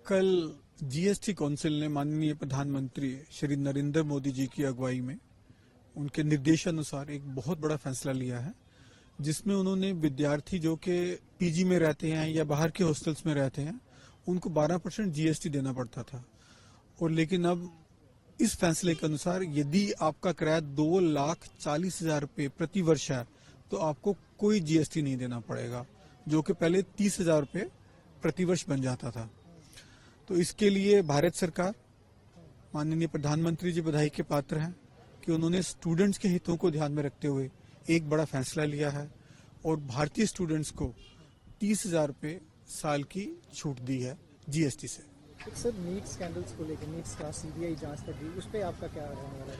कल GST council ने माननीय प्रधानमंत्री श्री नरेंद्र मोदी जी की अगुवाई में उनके निर्देशानुसार एक बहुत बड़ा फैसला लिया है, जिसमें उन्होंने विद्यार्थी जो कि पीजी में रहते हैं या बाहर के हॉस्टल्स में रहते हैं उनको 12% जीएसटी देना पड़ता था। और लेकिन अब इस फैसले के अनुसार यदि आपका किराया 2,40,000 रुपये प्रति वर्ष है तो आपको कोई जीएसटी नहीं देना पड़ेगा, जो कि पहले 30,000 रुपये प्रति वर्ष बन जाता था। तो इसके लिए भारत सरकार, माननीय प्रधानमंत्री जी बधाई के पात्र हैं कि उन्होंने स्टूडेंट्स के हितों को ध्यान में रखते हुए एक बड़ा फैसला लिया है और भारतीय स्टूडेंट्स को 30,000 रुपये साल की छूट दी है जीएसटी से। सर, नीट स्कैंडल्स को लेकर नीट का सीबीआई जांच तक गई, उस पर आपका क्या रहने वाला है?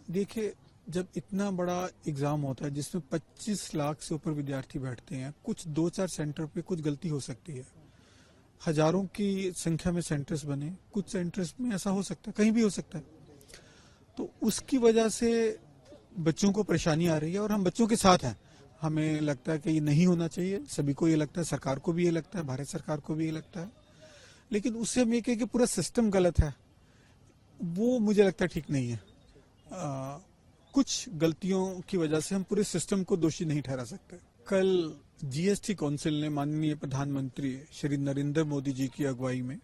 देखिए, जब इतना बड़ा एग्जाम होता है जिसमें 25 लाख से ऊपर विद्यार्थी बैठते हैं, कुछ 2-4 सेंटर पे कुछ गलती हो सकती है। हजारों की संख्या में सेंटर्स बने, कुछ सेंटर्स में ऐसा हो सकता है, कहीं भी हो सकता है। तो उसकी वजह से बच्चों को परेशानी आ रही है और हम बच्चों के साथ हैं। हमें लगता है कि ये नहीं होना चाहिए, सभी को ये लगता है, सरकार को भी ये लगता है, भारत सरकार को भी ये लगता है। लेकिन उससे हम ये कहें कि पूरा सिस्टम गलत है, वो मुझे लगता है ठीक नहीं है। कुछ गलतियों की वजह से हम पूरे सिस्टम को दोषी नहीं ठहरा सकते। कल जीएसटी काउंसिल ने माननीय प्रधानमंत्री श्री नरेंद्र मोदी जी की अगुवाई में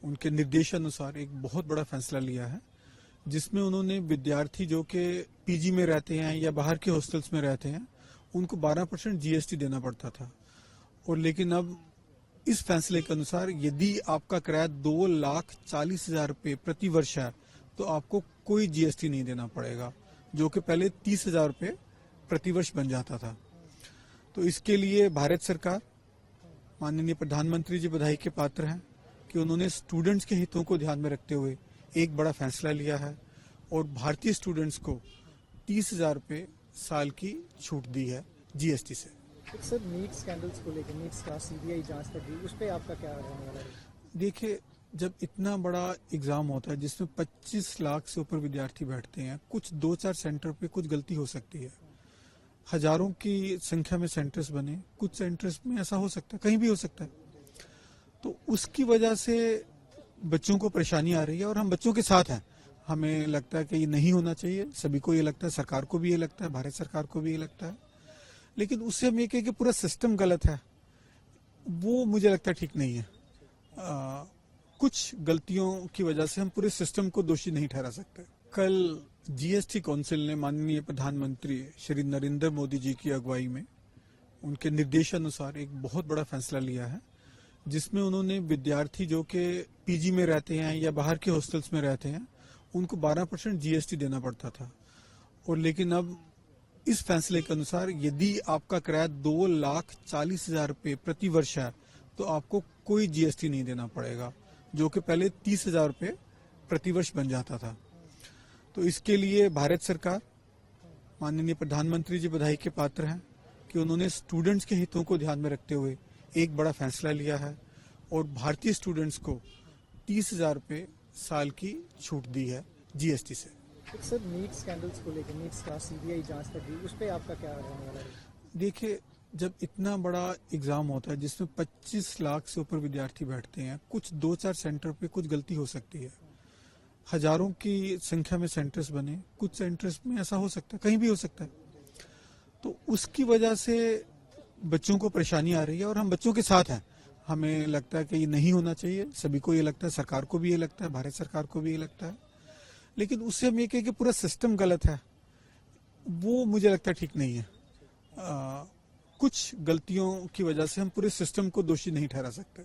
उनके निर्देशानुसार एक बहुत बड़ा फैसला लिया है, जिसमें उन्होंने विद्यार्थी जो कि पीजी में रहते हैं या बाहर के हॉस्टल्स में रहते हैं उनको 12% जीएसटी देना पड़ता था। और लेकिन अब इस फैसले के अनुसार यदि आपका किराया 2,40,000 रुपये प्रति वर्ष है तो आपको कोई जीएसटी नहीं देना पड़ेगा, जो कि पहले 30,000 रुपये प्रति वर्ष बन जाता था। तो इसके लिए भारत सरकार, माननीय प्रधानमंत्री जी बधाई के पात्र हैं कि उन्होंने स्टूडेंट्स के हितों को ध्यान में रखते हुए एक बड़ा फैसला लिया है और भारतीय स्टूडेंट्स को 30,000 रुपये साल की छूट दी है जीएसटी से। सर, नीट स्कैंडल्स को लेकर नीट का सीबीआई जांच तक गई, उस पर आपका क्या रहने वाला है? देखिए, जब इतना बड़ा एग्जाम होता है जिसमें 25 लाख से ऊपर विद्यार्थी बैठते हैं, कुछ 2-4 सेंटर पे कुछ गलती हो सकती है। हजारों की संख्या में सेंटर्स बने, कुछ सेंटर्स में ऐसा हो सकता है, कहीं भी हो सकता है। तो उसकी वजह से बच्चों को परेशानी आ रही है और हम बच्चों के साथ हैं। हमें लगता है कि ये नहीं होना चाहिए, सभी को ये लगता है, सरकार को भी ये लगता है, भारत सरकार को भी ये लगता है। लेकिन उससे हम ये कहें कि पूरा सिस्टम गलत है, वो मुझे लगता है ठीक नहीं है। कुछ गलतियों की वजह से हम पूरे सिस्टम को दोषी नहीं ठहरा सकते। कल जीएसटी काउंसिल ने माननीय प्रधानमंत्री श्री नरेंद्र मोदी जी की अगुवाई में उनके निर्देशानुसार एक बहुत बड़ा फैसला लिया है, जिसमें उन्होंने विद्यार्थी जो कि पीजी में रहते हैं या बाहर के हॉस्टल्स में रहते हैं उनको 12% जीएसटी देना पड़ता था। और लेकिन अब इस फैसले के अनुसार यदि आपका किराया 2,40,000 रुपये प्रति वर्ष है तो आपको कोई जीएसटी नहीं देना पड़ेगा, जो कि पहले 30,000 रुपये प्रति वर्ष बन जाता था। तो इसके लिए भारत सरकार, माननीय प्रधानमंत्री जी बधाई के पात्र हैं कि उन्होंने स्टूडेंट्स के हितों को ध्यान में रखते हुए एक बड़ा फैसला लिया है और भारतीय स्टूडेंट्स को 30,000 रुपये साल की छूट दी है जीएसटी से। सर, नीट स्कैंडल्स को लेकर नीट का सीबीआई जांच तक गई, उस पर आपका क्या रहने वाला है? देखिए, जब इतना बड़ा एग्जाम होता है जिसमें 25 लाख से ऊपर विद्यार्थी बैठते हैं, कुछ 2-4 सेंटर पे कुछ गलती हो सकती है। हजारों की संख्या में सेंटर्स बने, कुछ सेंटर्स में ऐसा हो सकता है, कहीं भी हो सकता है। तो उसकी वजह से बच्चों को परेशानी आ रही है और हम बच्चों के साथ हैं। हमें लगता है कि ये नहीं होना चाहिए, सभी को ये लगता है, सरकार को भी ये लगता है, भारत सरकार को भी ये लगता है। लेकिन उससे हम ये कहें कि पूरा सिस्टम गलत है, वो मुझे लगता है ठीक नहीं है। कुछ गलतियों की वजह से हम पूरे सिस्टम को दोषी नहीं ठहरा सकते।